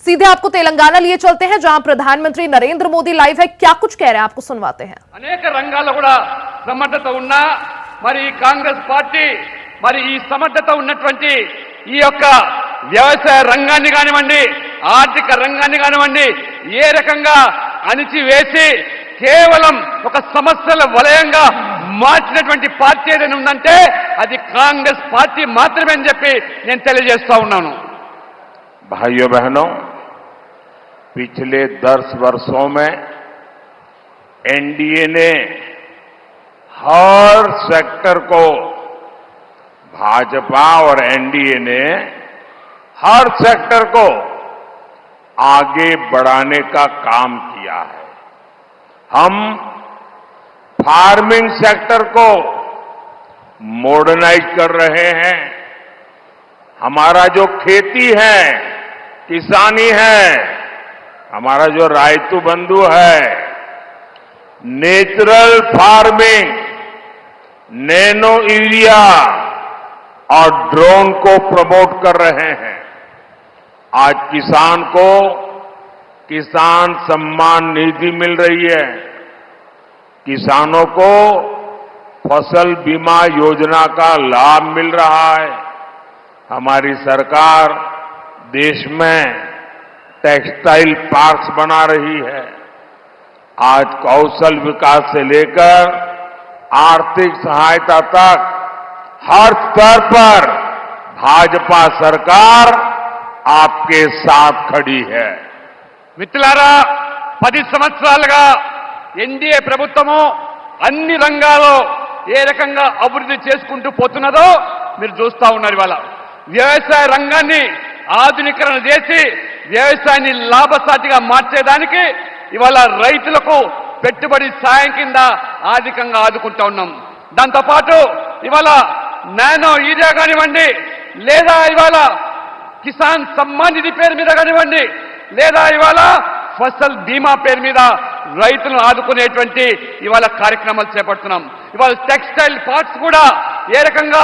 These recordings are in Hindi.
सीधे आपको तेलंगाना लिए चलते हैं, जहां प्रधानमंत्री नरेंद्र मोदी लाइव है। क्या कुछ कह रहे हैं आपको सुनवाते हैं। अनेक రంగాల్లో కూడా సమర్థత ఉన్నా మరి కాంగ్రెస్ పార్టీ మరి ఈ సమర్థత ఉన్నటువంటి ఈ యొక్క వ్యవసాయ రంగాన్ని కానివ్వండి, ఆర్థిక రంగాన్ని కానివ్వండి, ఏ రకంగా అణిచివేసి కేవలం ఒక సమస్యల వలయంగా మార్చినటువంటి పార్టీ ఏదైనా ఉందంటే అది కాంగ్రెస్ పార్టీ మాత్రమే అని చెప్పి నేను తెలియజేస్తా ఉన్నాను। भाइयों बहनों, पिछले 10 वर्षों में एनडीए ने हर सेक्टर को, भाजपा और एनडीए ने हर सेक्टर को आगे बढ़ाने का काम किया है। हम फार्मिंग सेक्टर को मॉडर्नाइज कर रहे हैं। हमारा जो खेती है, किसानी है, हमारा जो रायतु बंधु है, नेचुरल फार्मिंग, नैनो यूरिया और ड्रोन को प्रमोट कर रहे हैं। आज किसान को किसान सम्मान निधि मिल रही है। किसानों को फसल बीमा योजना का लाभ मिल रहा है। हमारी सरकार देश में टेक्सटाइल पार्क्स बना रही है। आज कौशल विकास से लेकर आर्थिक सहायता तक हर स्तर पर भाजपा सरकार आपके साथ खड़ी है। మిత్రులారా, 10 సంవత్సరాలుగా ఎన్డీఏ ప్రభుత్వము అన్ని రంగాల్లో ఏ రకంగా అభివృద్ధి చేసుకుంటూ పోతున్నదో మీరు చూస్తా ఉన్నారు। ఇవాళ వ్యవసాయ రంగాన్ని ఆధునీకరణ చేసి వ్యవసాయాన్ని లాభసాటిగా మార్చేదానికి ఇవాళ రైతులకు పెట్టుబడి సాయం కింద ఆర్థికంగా ఆదుకుంటా ఉన్నాం। దాంతోపాటు ఇవాళ నానో యూరియా కానివ్వండి, లేదా ఇవాళ కిసాన్ సమ్మాన్ నిధి పేరు మీద కానివ్వండి, లేదా ఇవాళ ఫసల్ బీమా పేరు మీద రైతులను ఆదుకునేటువంటి ఇవాళ కార్యక్రమాలు చేపడుతున్నాం। ఇవాళ టెక్స్టైల్ పార్క్స్ కూడా ఏ రకంగా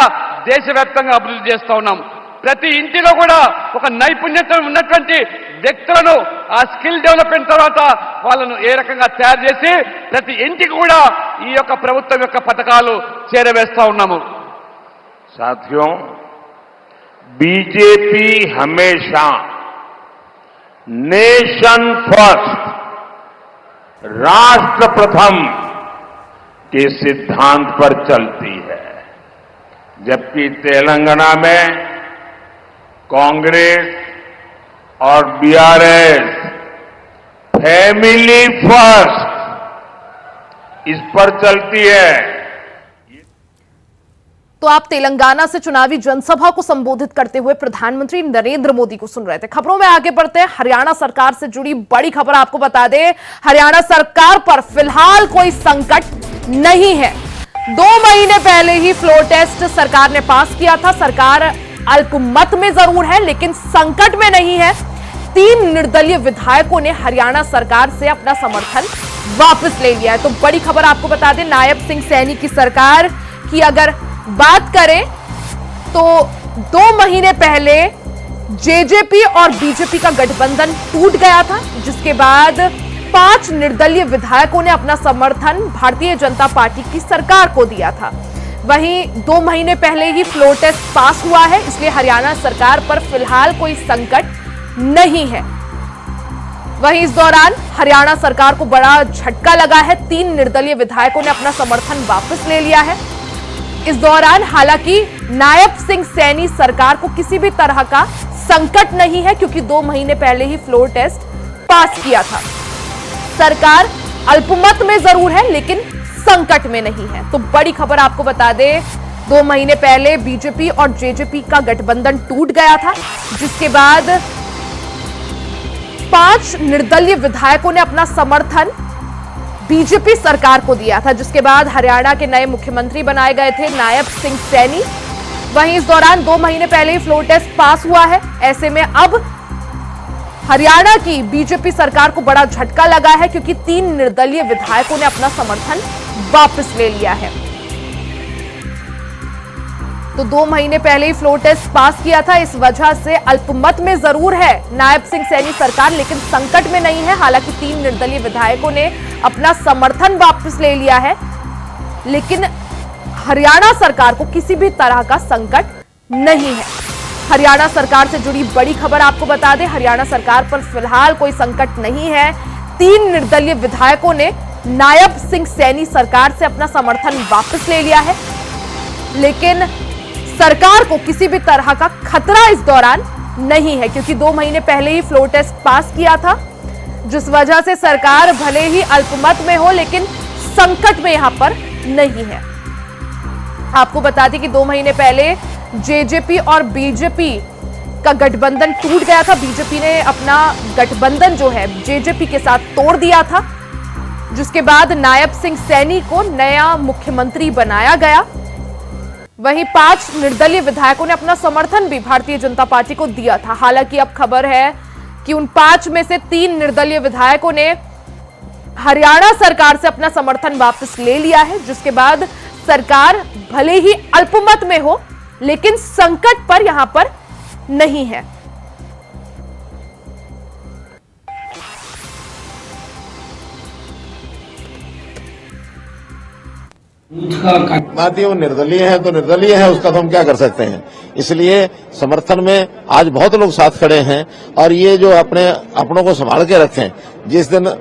దేశవ్యాప్తంగా అభివృద్ధి చేస్తూ ఉన్నాం। ప్రతి ఇంటిలో కూడా ఒక నైపుణ్యత ఉన్నటువంటి వ్యక్తులను ఆ స్కిల్ డెవలప్మెంట్ తర్వాత వాళ్ళను ఏ రకంగా తయారు చేసి ప్రతి ఇంటికి కూడా ఈ యొక్క ప్రభుత్వం యొక్క పథకాలు చేరవేస్తా ఉన్నాము। साथियों, बीजेपी हमेशा नेशन फर्स्ट, राष्ट्र प्रथम के सिद्धांत पर चलती है, जबकि तेलंगाना में कांग्रेस और बीआरएस फैमिली फर्स्ट इस पर चलती है। तो आप तेलंगाना से चुनावी जनसभा को संबोधित करते हुए प्रधानमंत्री नरेंद्र मोदी को सुन रहे थे। खबरों में आगे बढ़ते हैं। हरियाणा सरकार से जुड़ी बड़ी खबर आपको बता दें, हरियाणा सरकार पर फिलहाल कोई संकट नहीं है। 2 महीने पहले ही फ्लोर टेस्ट सरकार ने पास किया था। सरकार अल्पमत में जरूर है, लेकिन संकट में नहीं है। 3 निर्दलीय विधायकों ने हरियाणा सरकार से अपना समर्थन वापस ले लिया है। तो बड़ी खबर आपको बता दें, नायब सिंह सैनी की सरकार की अगर बात करें तो 2 महीने पहले जेजेपी और बीजेपी का गठबंधन टूट गया था, जिसके बाद 5 निर्दलीय विधायकों ने अपना समर्थन भारतीय जनता पार्टी की सरकार को दिया था। वहीं 2 महीने पहले ही फ्लोर टेस्ट पास हुआ है, इसलिए हरियाणा सरकार पर फिलहाल कोई संकट नहीं है। वहीं इस दौरान हरियाणा सरकार को बड़ा झटका लगा है। 3 निर्दलीय विधायकों ने अपना समर्थन वापस ले लिया है। इस दौरान हालांकि नायब सिंह सैनी सरकार को किसी भी तरह का संकट नहीं है, क्योंकि 2 महीने पहले ही फ्लोर टेस्ट पास किया था। सरकार अल्पमत में जरूर है, लेकिन संकट में नहीं है। तो बड़ी खबर आपको बता दें, 2 महीने पहले बीजेपी और जेजेपी का गठबंधन टूट गया था, जिसके बाद 5 निर्दलीय विधायकों ने अपना समर्थन बीजेपी सरकार को दिया था, जिसके बाद हरियाणा के नए मुख्यमंत्री बनाए गए थे नायब सिंह सैनी। वहीं इस दौरान 2 महीने पहले ही फ्लोर टेस्ट पास हुआ है। ऐसे में अब हरियाणा की बीजेपी सरकार को बड़ा झटका लगा है, क्योंकि 3 निर्दलीय विधायकों ने अपना समर्थन वापस ले लिया है। तो 2 महीने पहले ही फ्लोर टेस्ट पास किया था, इस वजह से अल्पमत में जरूर है नायब सिंह सैनी सरकार, लेकिन संकट में नहीं है। हालांकि 3 निर्दलीय विधायकों ने अपना समर्थन वापस ले लिया है, लेकिन हरियाणा सरकार को किसी भी तरह का संकट नहीं है। हरियाणा सरकार से जुड़ी बड़ी खबर आपको बता दें, हरियाणा सरकार पर फिलहाल कोई संकट नहीं है। 3 निर्दलीय विधायकों ने नायब सिंह सैनी सरकार से अपना समर्थन वापस ले लिया है, लेकिन सरकार को किसी भी तरह का खतरा इस दौरान नहीं है, क्योंकि 2 महीने पहले ही फ्लोर टेस्ट पास किया था, जिस वजह से सरकार भले ही अल्पमत में हो लेकिन संकट में यहां पर नहीं है। आपको बता दें कि 2 महीने पहले जेजेपी और बीजेपी का गठबंधन टूट गया था। बीजेपी ने अपना गठबंधन जो है जेजेपी के साथ तोड़ दिया था, जिसके बाद नायब सिंह सैनी को नया मुख्यमंत्री बनाया गया। वहीं 5 निर्दलीय विधायकों ने अपना समर्थन भी भारतीय जनता पार्टी को दिया था। हालांकि अब खबर है कि उन 5 में से 3 निर्दलीय विधायकों ने हरियाणा सरकार से अपना समर्थन वापस ले लिया है, जिसके बाद सरकार भले ही अल्पमत में हो लेकिन संकट पर यहां पर नहीं है। बात वो निर्दलीय है तो निर्दलीय है, उसका तो हम क्या कर सकते हैं। इसलिए समर्थन में आज बहुत लोग साथ खड़े हैं, और ये जो अपनों को संभाल के रखें, जिस दिन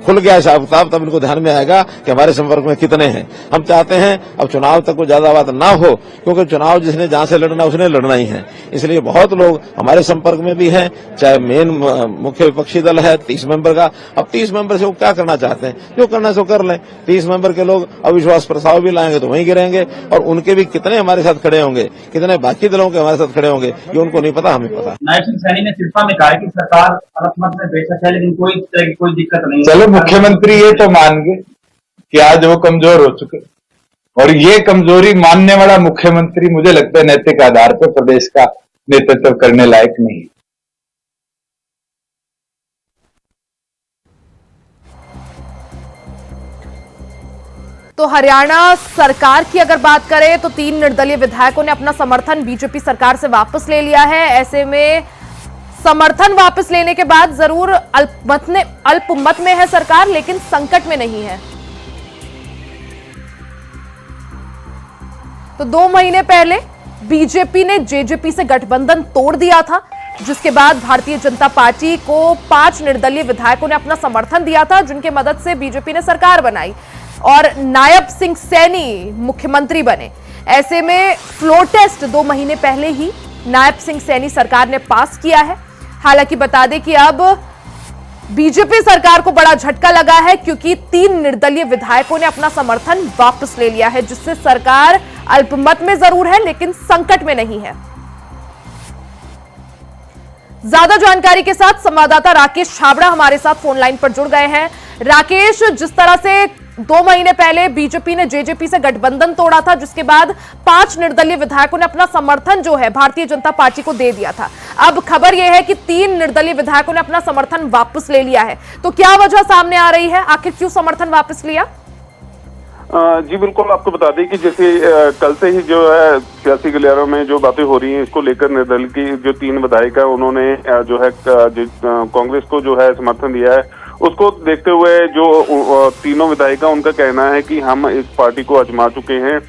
खुल गया हिसाब किताब तब इनको ध्यान में आएगा कि हमारे संपर्क में कितने हैं। हम चाहते हैं अब चुनाव तक कोई ज्यादा बात ना हो, क्योंकि चुनाव जिसने जहां से लड़ना उसने लड़ना ही है। इसलिए बहुत लोग हमारे संपर्क में भी हैं, चाहे मेन मुख्य विपक्षी दल है 30 मेंबर का। अब 30 मेंबर से वो क्या करना चाहते हैं, जो करना है सो कर लें। 30 मेंबर के लोग अविश्वास प्रस्ताव भी लाएंगे तो वहीं गिरेंगे, और उनके भी कितने हमारे साथ खड़े होंगे, कितने बाकी दलों के हमारे साथ खड़े होंगे, ये उनको नहीं पता, हमें पता। नायब सिंह सैनी ने सिरसा में कहा कि सरकार अल्पमत में बेशक है, लेकिन कोई तरह की कोई दिक्कत नहीं है। चलो मुख्यमंत्री ये तो मान गए कि आज वो कमजोर हो चुके, और ये कमजोरी मानने वाला मुख्यमंत्री मुझे लगता है नैतिक आधार पर प्रदेश का नेतृत्व करने लायक नहीं है। तो हरियाणा सरकार की अगर बात करें तो 3 निर्दलीय विधायकों ने अपना समर्थन बीजेपी सरकार से वापस ले लिया है। ऐसे में समर्थन वापस लेने के बाद जरूर अल्पमत में है सरकार, लेकिन संकट में नहीं है। तो 2 महीने पहले बीजेपी ने जेजेपी से गठबंधन तोड़ दिया था, जिसके बाद भारतीय जनता पार्टी को 5 निर्दलीय विधायकों ने अपना समर्थन दिया था, जिनके मदद से बीजेपी ने सरकार बनाई और नायब सिंह सैनी मुख्यमंत्री बने। ऐसे में फ्लोर टेस्ट 2 महीने पहले ही नायब सिंह सैनी सरकार ने पास किया है। हालांकि बता दें कि अब बीजेपी सरकार को बड़ा झटका लगा है, क्योंकि 3 निर्दलीय विधायकों ने अपना समर्थन वापस ले लिया है, जिससे सरकार अल्पमत में जरूर है लेकिन संकट में नहीं है। ज्यादा जानकारी के साथ संवाददाता राकेश छाबड़ा हमारे साथ फोन लाइन पर जुड़ गए हैं। राकेश, जिस तरह से 2 महीने पहले बीजेपी ने जेजेपी से गठबंधन तोड़ा था, जिसके बाद 5 निर्दलीय विधायकों ने अपना समर्थन जो है भारतीय जनता पार्टी को दे दिया था, अब खबर यह है कि 3 निर्दलीय विधायकों ने अपना समर्थन वापस ले लिया है। तो क्या वजह सामने आ रही है, आखिर क्यों समर्थन वापस लिया? जी बिल्कुल, आपको बता दें कि जैसे कल से ही जो है सियासी गलियारों में जो बातें हो रही हैं, इसको लेकर निर्दलीय की जो 3 विधायक है उन्होंने जो है कांग्रेस को जो है समर्थन दिया है। उसको देखते हुए जो तीनों विधायक उनका कहना है कि हम इस पार्टी को आजमा चुके हैं।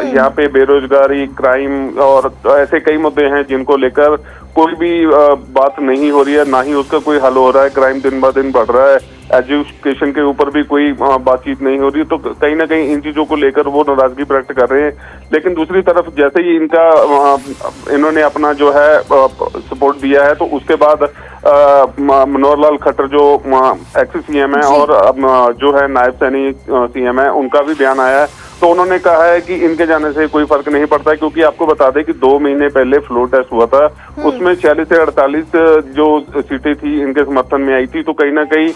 यहाँ पे बेरोजगारी, क्राइम और ऐसे कई मुद्दे हैं जिनको लेकर कोई भी बात नहीं हो रही है, ना ही उसका कोई हल हो रहा है। क्राइम दिन ब दिन बढ़ रहा है, एजुकेशन के ऊपर भी कोई बातचीत नहीं हो रही, तो कहीं ना कहीं इन चीजों को लेकर वो नाराजगी प्रकट कर रहे हैं। लेकिन दूसरी तरफ जैसे ही इन्होंने अपना जो है सपोर्ट दिया है, तो उसके बाद मनोहर लाल खट्टर जो एक्स सीएम है और जो है नायब सैनी सीएम है, उनका भी बयान आया है। तो उन्होंने कहा है कि इनके जाने से कोई फर्क नहीं पड़ता, क्योंकि आपको बता दें कि 2 महीने पहले फ्लोर टेस्ट हुआ था, उसमें 46 से 48 जो सीटें थी इनके समर्थन में आई थी। तो कहीं ना कहीं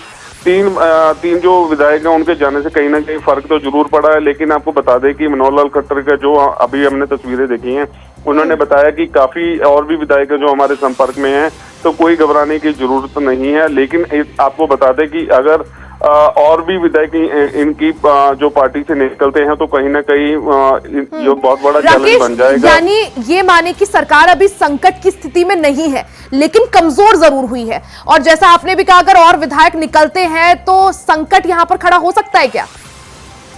तीन जो विधायक हैं उनके जाने से कहीं ना कहीं फर्क तो जरूर पड़ा है। लेकिन आपको बता दें कि मनोहर लाल खट्टर का जो अभी हमने तस्वीरें देखी हैं, उन्होंने बताया कि काफी और भी विधायक जो हमारे संपर्क में हैं, तो कोई घबराने की जरूरत नहीं है। लेकिन आपको बता दें कि अगर और भी विधायक इनकी जो पार्टी से निकलते हैं तो कहीं ना कहीं जो बहुत बड़ा चैलेंज बन जाएगा। यानी ये माने कि सरकार अभी संकट की स्थिति में नहीं है लेकिन कमजोर जरूर हुई है, और जैसा आपने भी कहा अगर और विधायक निकलते हैं तो संकट यहां पर खड़ा हो सकता है क्या?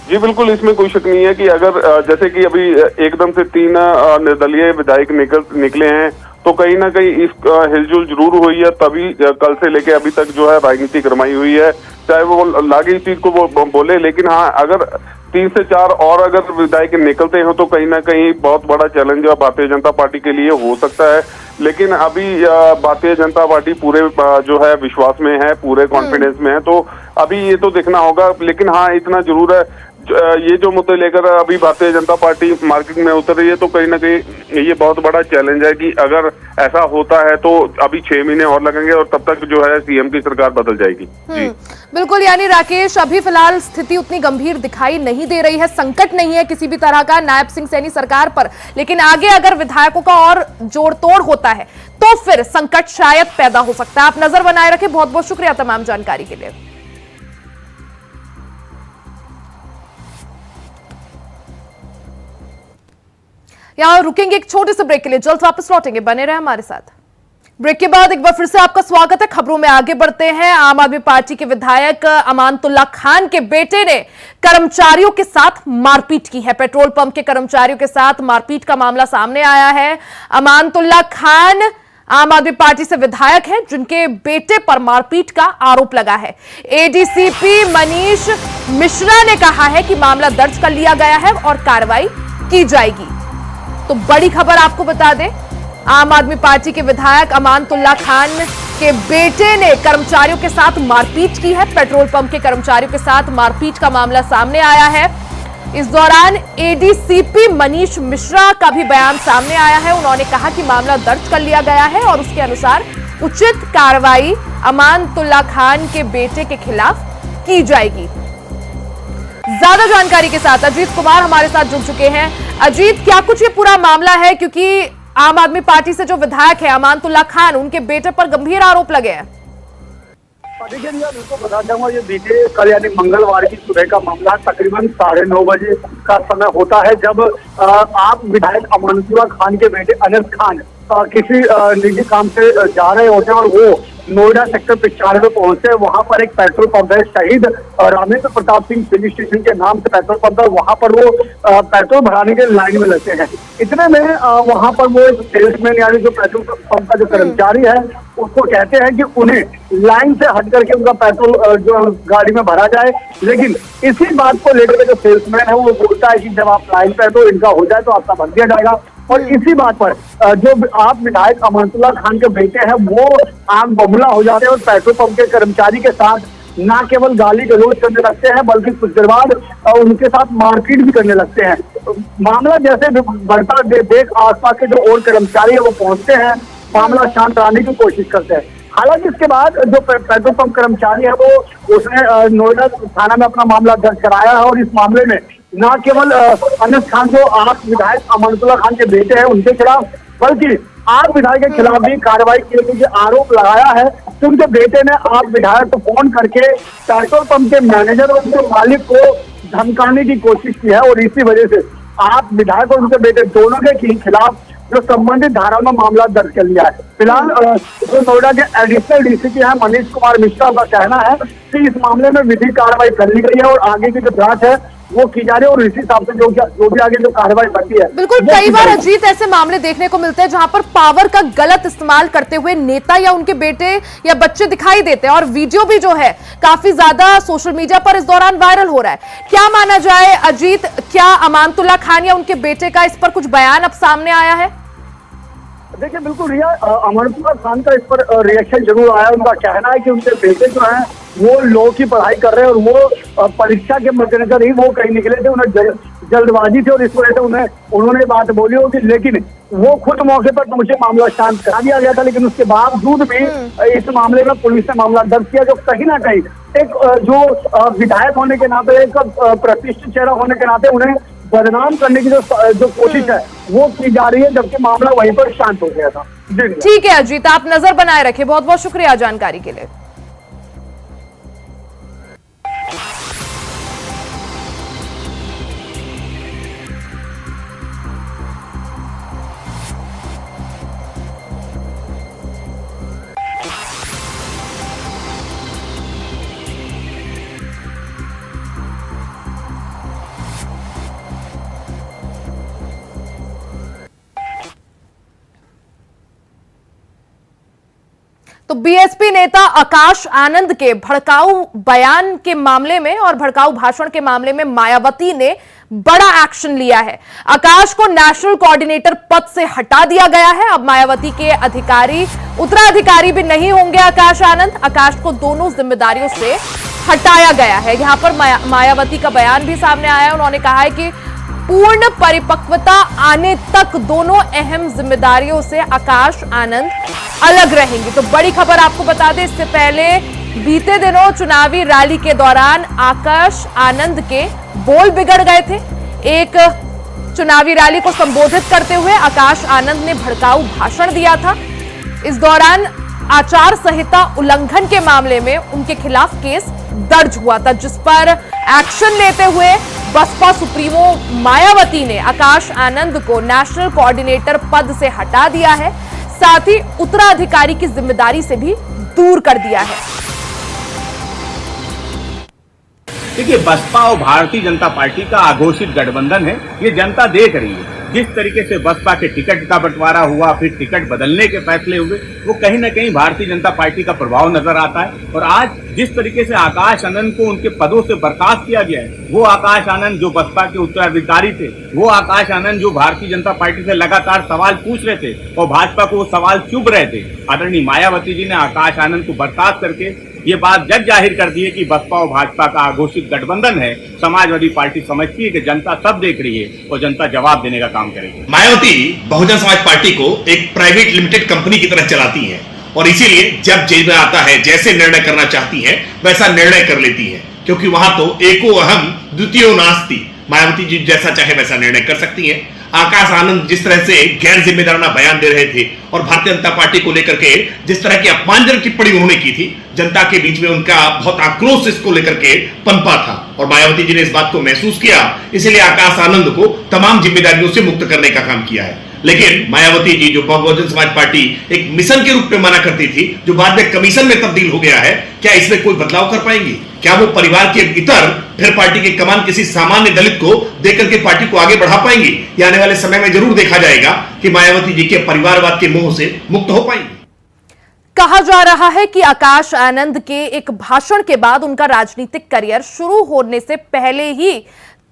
जी बिल्कुल, इसमें कोई शक नहीं है कि अगर जैसे कि अभी एकदम से 3 निर्दलीय विधायक निकले हैं तो कहीं ना कहीं इस हिलजुल जरूर हुई है, तभी कल से लेके अभी तक जो है राजनीति गरमाई हुई है, चाहे वो लागे इस चीज को वो बोले, लेकिन हाँ अगर 3 से 4 और अगर विधायक निकलते हो तो कहीं ना कहीं बहुत बड़ा चैलेंज भारतीय जनता पार्टी के लिए हो सकता है। लेकिन अभी भारतीय जनता पार्टी पूरे जो है विश्वास में है, पूरे कॉन्फिडेंस में है, तो अभी ये तो देखना होगा। लेकिन हाँ इतना जरूर है, ये जो मुद्दे लेकर अभी भारतीय जनता पार्टी मार्केट में उतर रही है तो कहीं ना कहीं ये बहुत बड़ा चैलेंज है कि अगर ऐसा होता है तो अभी 6 महीने और लगेंगे और तब तक जो है सीएम की सरकार बदल जाएगी। जी बिल्कुल, यानी राकेश अभी फिलहाल स्थिति उतनी गंभीर दिखाई नहीं दे रही है, संकट नहीं है किसी भी तरह का नायब सिंह सैनी सरकार पर, लेकिन आगे अगर विधायकों का और जोड़ तोड़ होता है तो फिर संकट शायद पैदा हो सकता है। आप नजर बनाए रखें, बहुत बहुत शुक्रिया तमाम जानकारी के लिए। यहां रुकेंगे एक छोटे से ब्रेक के लिए, जल्द वापस लौटेंगे, बने रहे हमारे साथ। ब्रेक के बाद एक बार फिर से आपका स्वागत है। खबरों में आगे बढ़ते हैं। आम आदमी पार्टी के विधायक अमानतुल्लाह खान के बेटे ने कर्मचारियों के साथ मारपीट की है। पेट्रोल पंप के कर्मचारियों के साथ मारपीट का मामला सामने आया है। अमानतुल्लाह खान आम आदमी पार्टी से विधायक हैं जिनके बेटे पर मारपीट का आरोप लगा है। एडीसीपी मनीष मिश्रा ने कहा है कि मामला दर्ज कर लिया गया है और कार्रवाई की जाएगी। तो बड़ी खबर आपको बता दें, आम आदमी पार्टी के विधायक अमानतुल्लाह खान के बेटे ने कर्मचारियों के साथ मारपीट की है। पेट्रोल पंप के कर्मचारियों के साथ मारपीट का मामला सामने आया है। इस दौरान एडीसीपी मनीष मिश्रा का भी बयान सामने आया है। उन्होंने कहा कि मामला दर्ज कर लिया गया है और उसके अनुसार उचित कार्रवाई अमानतुल्लाह खान के बेटे के खिलाफ की जाएगी। ज्यादा जानकारी के साथ अजीत कुमार हमारे साथ जुड़ चुके हैं। अजीत, क्या कुछ ये पूरा मामला है, क्योंकि आम आदमी पार्टी से जो विधायक है अमानतुल्लाह खान, उनके बेटे पर गंभीर आरोप लगे हैं। देखिए बिल्कुल बता दूंगा, ये बीते कल यानी मंगलवार की सुबह का मामला तकरीबन 9:30 बजे का समय होता है, जब आप विधायक अमानतुल्लाह खान के बेटे अनस खान किसी निजी काम से जा रहे होते हैं और वो नोएडा सेक्टर 95 में पहुंचते हैं। वहां पर एक पेट्रोल पंप है, शहीद रामेंद्र प्रताप सिंह फिलिंग स्टेशन के नाम से पेट्रोल पंप है। वहां पर वो पेट्रोल भराने के लाइन में लगते हैं। इतने में वहां पर वो सेल्समैन यानी जो पेट्रोल पंप का जो कर्मचारी है उसको कहते हैं कि उन्हें लाइन से हट करके उनका पेट्रोल जो गाड़ी में भरा जाए। लेकिन इसी बात को लेकर जो सेल्समैन है वो बोलता है कि जब आप लाइन पे तो इनका हो जाए तो आपका भर दिया जाएगा। और इसी बात पर जो आप विधायक अमानतुल्लाह खान के बेटे हैं वो आग बबूला हो जाते हैं और पेट्रोल पंप के कर्मचारी के साथ न केवल गाली गलौज करने लगते हैं बल्कि कुछ देर बाद उनके साथ मारपीट भी करने लगते हैं। मामला जैसे बढ़ता देख आसपास के जो और कर्मचारी है वो पहुंचते हैं, मामला शांत कराने की कोशिश करते हैं। हालांकि इसके बाद जो पेट्रोल पंप कर्मचारी है वो उसने नोएडा थाना में अपना मामला दर्ज कराया है और इस मामले में न केवल अनस खान जो आप विधायक अमानतुल्लाह खान के बेटे हैं उनके खिलाफ बल्कि आप विधायक के खिलाफ भी कार्रवाई किए गए आरोप लगाया है। तो उनके बेटे ने आप विधायक को फोन करके पेट्रोल पंप के मैनेजर और उनके मालिक को धमकाने की कोशिश की है और इसी वजह से आप विधायक और उनके बेटे दोनों के खिलाफ जो संबंधित धारा में मामला दर्ज कर लिया है। फिलहाल जो नोएडा के एडिशनल डीसीपी हैं मनीष कुमार मिश्रा का कहना है कि इस मामले में विधिक कार्रवाई कर ली गई है और आगे की जो जांच है वो की जा रही है और इसी हिसाब से जो भी आगे जो कार्रवाई बनती है। बिल्कुल, कई बार अजीत ऐसे मामले देखने को मिलते हैं जहां पर पावर का गलत इस्तेमाल करते हुए नेता या उनके बेटे या बच्चे दिखाई देते हैं और वीडियो भी जो है काफी ज्यादा सोशल मीडिया पर इस दौरान वायरल हो रहा है। क्या माना जाए अजीत, क्या अमानतुल्लाह खान या उनके बेटे का इस पर कुछ बयान अब सामने आया है? देखिए बिल्कुल रिया, अमानतुल्लाह खान का इस पर रिएक्शन जरूर आया। उनका कहना है कि उनके बेटे जो हैं वो लॉ की पढ़ाई कर रहे हैं और वो परीक्षा के मद्देनजर ही वो कहीं निकले थे, उन्हें जल्दबाजी थी और इस वजह से उन्होंने बात बोली होगी। लेकिन वो खुद मौके पर पहुंचे, मामला शांत करा दिया गया था। लेकिन उसके बावजूद भी इस मामले में पुलिस ने मामला दर्ज किया, जो कहीं ना कहीं एक जो विधायक होने के नाते, एक प्रतिष्ठित चेहरा होने के नाते उन्हें बदनाम करने की जो कोशिश है वो की जा रही है, जबकि मामला वहीं पर शांत हो गया था। ठीक है अजीत, आप नजर बनाए रखें, बहुत बहुत शुक्रिया जानकारी के लिए। तो बीएसपी नेता आकाश आनंद के भड़काऊ बयान के मामले में और भड़काऊ भाषण के मामले में मायावती ने बड़ा एक्शन लिया है। आकाश को नेशनल कोऑर्डिनेटर पद से हटा दिया गया है। अब मायावती के उत्तराधिकारी भी नहीं होंगे आकाश आनंद। आकाश को दोनों जिम्मेदारियों से हटाया गया है। यहां पर मायावती का बयान भी सामने आया है। उन्होंने कहा है कि पूर्ण परिपक्वता आने तक दोनों अहम जिम्मेदारियों से आकाश आनंद अलग रहेंगे। तो बड़ी खबर आपको बता दें, इससे पहले बीते दिनों चुनावी रैली के दौरान आकाश आनंद के बोल बिगड़ गए थे। एक चुनावी रैली को संबोधित करते हुए आकाश आनंद ने भड़काऊ भाषण दिया था। इस दौरान आचार संहिता उल्लंघन के मामले में उनके खिलाफ केस दर्ज हुआ था, जिस पर एक्शन लेते हुए बसपा सुप्रीमो मायावती ने आकाश आनंद को नेशनल कोऑर्डिनेटर पद से हटा दिया है, साथ ही उत्तराधिकारी की जिम्मेदारी से भी दूर कर दिया है। देखिए, बसपा और भारतीय जनता पार्टी का अघोषित गठबंधन है, ये जनता देख रही है। जिस तरीके से बसपा के टिकट का बंटवारा हुआ, फिर टिकट बदलने के फैसले हुए, वो कहीं ना कहीं भारतीय जनता पार्टी का प्रभाव नजर आता है। और आज जिस तरीके से आकाश आनंद को उनके पदों से बर्खास्त किया गया है, वो आकाश आनंद जो बसपा के उत्तराधिकारी थे, वो आकाश आनंद जो भारतीय जनता पार्टी से लगातार सवाल पूछ रहे थे और भाजपा को वो सवाल चुभ रहे थे, आदरणीय मायावती जी ने आकाश आनंद को बर्खास्त करके ये बात जग जाहिर कर दी है कि बसपा और भाजपा का अघोषित गठबंधन है। समाजवादी पार्टी समझती है कि जनता सब देख रही है और जनता जवाब देने का काम करेगी। मायावती बहुजन समाज पार्टी को एक प्राइवेट लिमिटेड कंपनी की तरह चलाती है और इसीलिए जब जेल में आता है, जैसे निर्णय करना चाहती है वैसा निर्णय कर लेती है, क्योंकि वहां तो एको अहम द्वितीयो नास्ति। मायावती जी जैसा चाहे वैसा निर्णय कर सकती है। आकाश आनंद जिस तरह से गैर जिम्मेदाराना बयान दे रहे थे और भारतीय जनता पार्टी को लेकर के जिस तरह की अपमानजनक टिप्पणी उन्होंने की थी, जनता के बीच में उनका बहुत आक्रोश इसको लेकर के पनपा था और मायावती जी ने इस बात को महसूस किया, इसलिए आकाश आनंद को तमाम जिम्मेदारियों से मुक्त करने का काम किया है। लेकिन मायावती जी जो बहुजन समाज पार्टी एक मिशन के रूप में माना करती थी, जो बाद में कमीशन में तब्दील हो गया है, क्या इसमें कोई बदलाव कर पाएंगी? क्या वो परिवार के इतर फिर पार्टी की कमान किसी सामान्य दलित को देकर के पार्टी को आगे बढ़ा पाएंगी? ये आने वाले समय में जरूर देखा जाएगा कि मायावती जी के परिवारवाद के मोह से मुक्त हो पाएंगी। कहा जा रहा है कि आकाश आनंद के एक भाषण के बाद उनका राजनीतिक करियर शुरू होने से पहले ही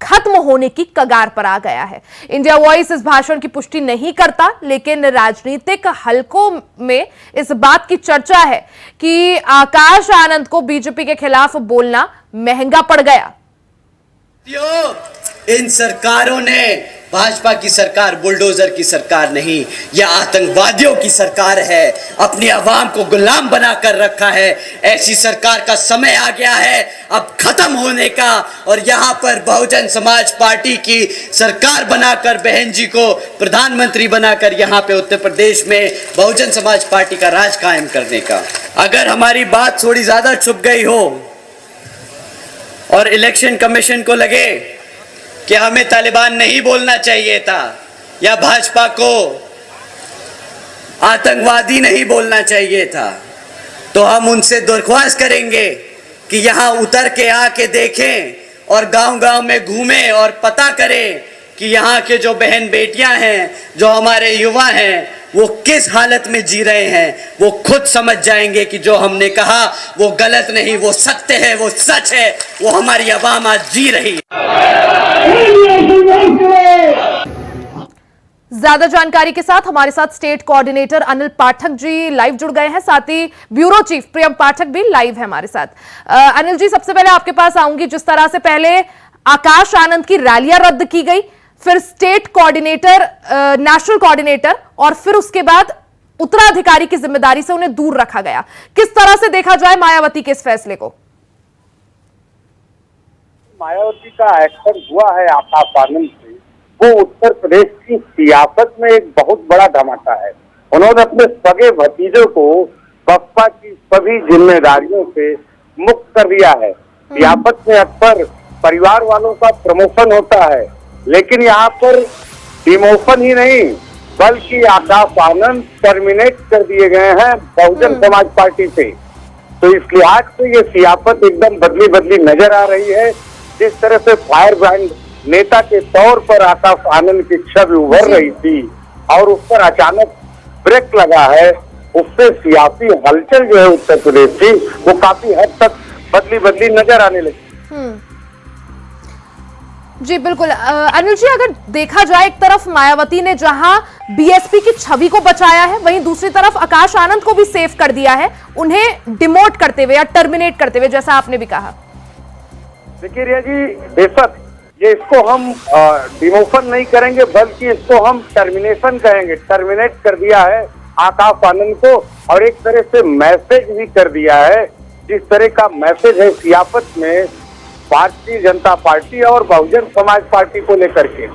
खत्म होने की कगार पर आ गया है। इंडिया वॉइस इस भाषण की पुष्टि नहीं करता, लेकिन राजनीतिक हलकों में इस बात की चर्चा है कि आकाश आनंद को बीजेपी के खिलाफ बोलना महंगा पड़ गया। इन सरकारों ने, भाजपा की सरकार बुलडोजर की सरकार नहीं, यह आतंकवादियों की सरकार है, अपनी आवाम को गुलाम बनाकर रखा है। ऐसी सरकार का समय आ गया है अब खत्म होने का, और यहाँ पर बहुजन समाज पार्टी की सरकार बनाकर, बहन जी को प्रधानमंत्री बनाकर यहाँ पे उत्तर प्रदेश में बहुजन समाज पार्टी का राज कायम करने का। अगर हमारी बात थोड़ी ज्यादा छुप गई हो और इलेक्शन कमीशन को लगे कि हमें तालिबान नहीं बोलना चाहिए था या भाजपा को आतंकवादी नहीं बोलना चाहिए था, तो हम उनसे दरख्वास्त करेंगे कि यहाँ उतर के आके देखें और गांव-गांव में घूमें और पता करें कि यहाँ के जो बहन बेटियां हैं, जो हमारे युवा हैं, वो किस हालत में जी रहे हैं। वो खुद समझ जाएंगे कि जो हमने कहा वो गलत नहीं, वो सत्य है, वो सच है, वो हमारी आवाम आज जी रही है। ज्यादा जानकारी के साथ हमारे साथ state coordinator Anil Pathak ji live जुड़ गए हैं, साथ ही ब्यूरो चीफ प्रियम पाठक भी लाइव है हमारे साथ। अनिल जी, सबसे पहले आपके पास आऊंगी। जिस तरह से पहले आकाश आनंद की रैलियां रद्द की गई, फिर स्टेट कोऑर्डिनेटर, नेशनल कोऑर्डिनेटर, और फिर उसके बाद उत्तराधिकारी की जिम्मेदारी से उन्हें दूर रखा गया, किस तरह से देखा जाए मायावती के इस फैसले को? मायावती का एक्शन हुआ है आकाश आनंद से, वो उत्तर प्रदेश की सियासत में एक बहुत बड़ा धमाका है। उन्होंने अपने सगे भतीजों को बसपा की सभी जिम्मेदारियों से मुक्त कर दिया है। सियासत में अक्सर परिवार वालों का प्रमोशन होता है, लेकिन यहाँ पर डिमोशन ही नहीं बल्कि आकाश आनंद टर्मिनेट कर दिए गए हैं बहुजन समाज पार्टी से। तो इस लिहाज से ये सियासत एकदम बदली बदली नजर आ रही है। जिस तरह से फायर ब्रांड नेता के तौर पर आकाश आनंद की छवि उभर रही थी और उस पर अचानक ब्रेक लगा है, उससे सियासी हलचल जो है उत्तर प्रदेश की वो काफी हद तक बदली नजर आने लगी। जी बिल्कुल अनिल जी, अगर देखा जाए एक तरफ मायावती ने जहां बीएसपी की छवि को बचाया है, वहीं दूसरी तरफ आकाश आनंद को भी सेव कर दिया है, उन्हें डिमोट करते हुए या टर्मिनेट करते हुए, जैसा आपने भी कहा। देखिए रिया जी, बेशक ये इसको हम डिमोशन नहीं करेंगे बल्कि इसको हम टर्मिनेशन कहेंगे। टर्मिनेट कर दिया है आकाश आनंद को और एक तरह से मैसेज भी कर दिया है। जिस तरह का मैसेज है सियासत में भारतीय जनता पार्टी और बहुजन समाज पार्टी को लेकर के,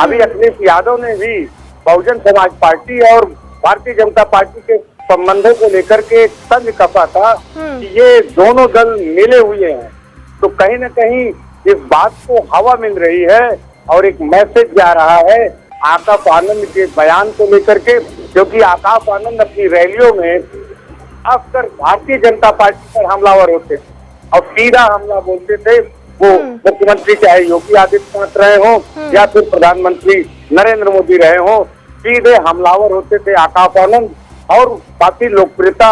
अभी अखिलेश यादव ने भी बहुजन समाज पार्टी और भारतीय जनता पार्टी के संबंधों को लेकर के एक तंज कसा था कि ये दोनों दल मिले हुए हैं। तो कहीं न कहीं इस बात को हवा मिल रही है और एक मैसेज जा रहा है आकाश आनंद के बयान को लेकर के, क्योंकि आकाश आनंद अपनी रैलियों में अक्सर भारतीय जनता पार्टी पर हमलावर होते और सीधा हमला बोलते थे। वो मुख्यमंत्री चाहे योगी आदित्यनाथ रहे हो या फिर प्रधानमंत्री नरेंद्र मोदी रहे हो, सीधे हमलावर होते थे आकाश आनंद और काफी लोकप्रियता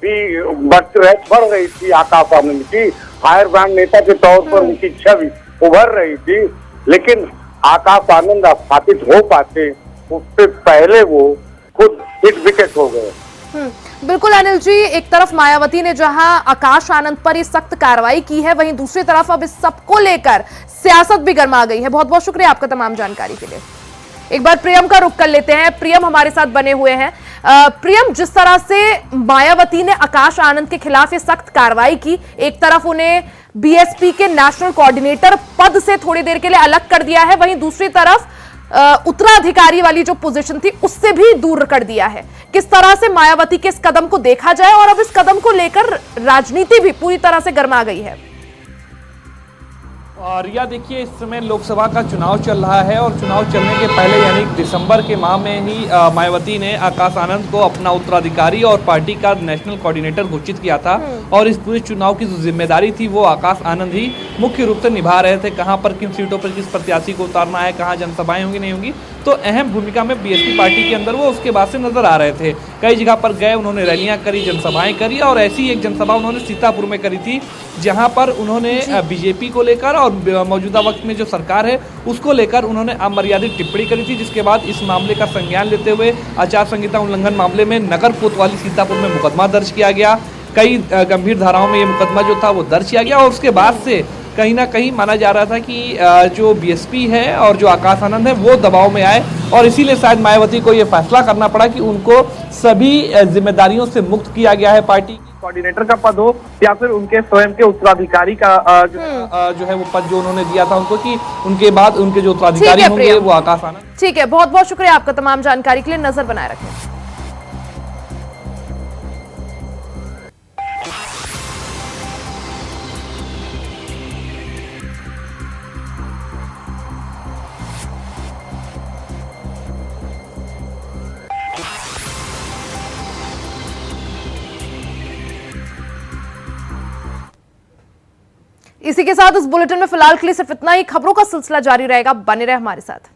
भी बढ़ रही थी आकाश आनंद की। फायर ब्रांड नेता के तौर पर उनकी छवि उभर रही थी, लेकिन आकाश आनंद स्थापित हो पाते उससे पहले वो खुद हिट विकेट हो गए। बिल्कुल अनिल जी, एक तरफ मायावती ने जहां आकाश आनंद पर ये सख्त कार्रवाई की है, वहीं दूसरी तरफ अब इस सबको लेकर सियासत भी गर्मा गई है। बहुत बहुत शुक्रिया आपका तमाम जानकारी के लिए। एक बार प्रियम का रुख कर लेते हैं। प्रियम हमारे साथ बने हुए हैं। प्रियम, जिस तरह से मायावती ने आकाश आनंद के खिलाफ ये सख्त कार्रवाई की, एक तरफ उन्हें बीएसपी के नेशनल कोऑर्डिनेटर पद से थोड़ी देर के लिए अलग कर दिया है, वहीं दूसरी तरफ उत्तराधिकारी वाली जो पोजीशन थी उससे भी दूर कर दिया है। किस तरह से मायावती के इस कदम को देखा जाए और अब इस कदम को लेकर राजनीति भी पूरी तरह से गर्मा गई है? रिया, देखिए इस समय लोकसभा का चुनाव चल रहा है और चुनाव चलने के पहले यानी दिसंबर के माह में ही मायावती ने आकाश आनंद को अपना उत्तराधिकारी और पार्टी का नेशनल कोऑर्डिनेटर घोषित किया था और इस पूरे चुनाव की जो जिम्मेदारी थी वो आकाश आनंद ही मुख्य रूप से निभा रहे थे। कहां पर किन सीटों पर किस प्रत्याशी को उतारना है, कहां जनसभाएं होंगी नहीं होंगी, तो अहम भूमिका में बीएसपी पार्टी के अंदर वो उसके बाद से नजर आ रहे थे। कई जगह पर गए, उन्होंने रैलियां करी, जनसभाएं करी और ऐसी एक जनसभा उन्होंने सीतापुर में करी थी, जहां पर उन्होंने बीजेपी को लेकर और मौजूदा वक्त में जो सरकार है उसको लेकर उन्होंने अमर्यादित टिप्पणी करी थी, जिसके बाद इस मामले का संज्ञान लेते हुए आचार संहिता उल्लंघन मामले में नगर कोतवाली सीतापुर में मुकदमा दर्ज किया गया। कई गंभीर धाराओं में ये मुकदमा जो था वो दर्ज किया गया और उसके बाद से कहीं ना कहीं माना जा रहा था कि जो बीएसपी है और जो आकाश आनंद है वो दबाव में आए और इसीलिए शायद मायावती को ये फैसला करना पड़ा कि उनको सभी जिम्मेदारियों से मुक्त किया गया है। पार्टी कोऑर्डिनेटर का पद हो या फिर उनके स्वयं के उत्तराधिकारी का जो है वो पद जो उन्होंने दिया था उनको, कि उनके बाद उनके जो उत्तराधिकारी होंगे वो आकाश आनंद। ठीक है, बहुत बहुत शुक्रिया आपका तमाम जानकारी के लिए। नजर बनाए रखें। इसी के साथ इस बुलेटिन में फिलहाल के लिए सिर्फ इतना ही। खबरों का सिलसिला जारी रहेगा, बने रहे हमारे साथ।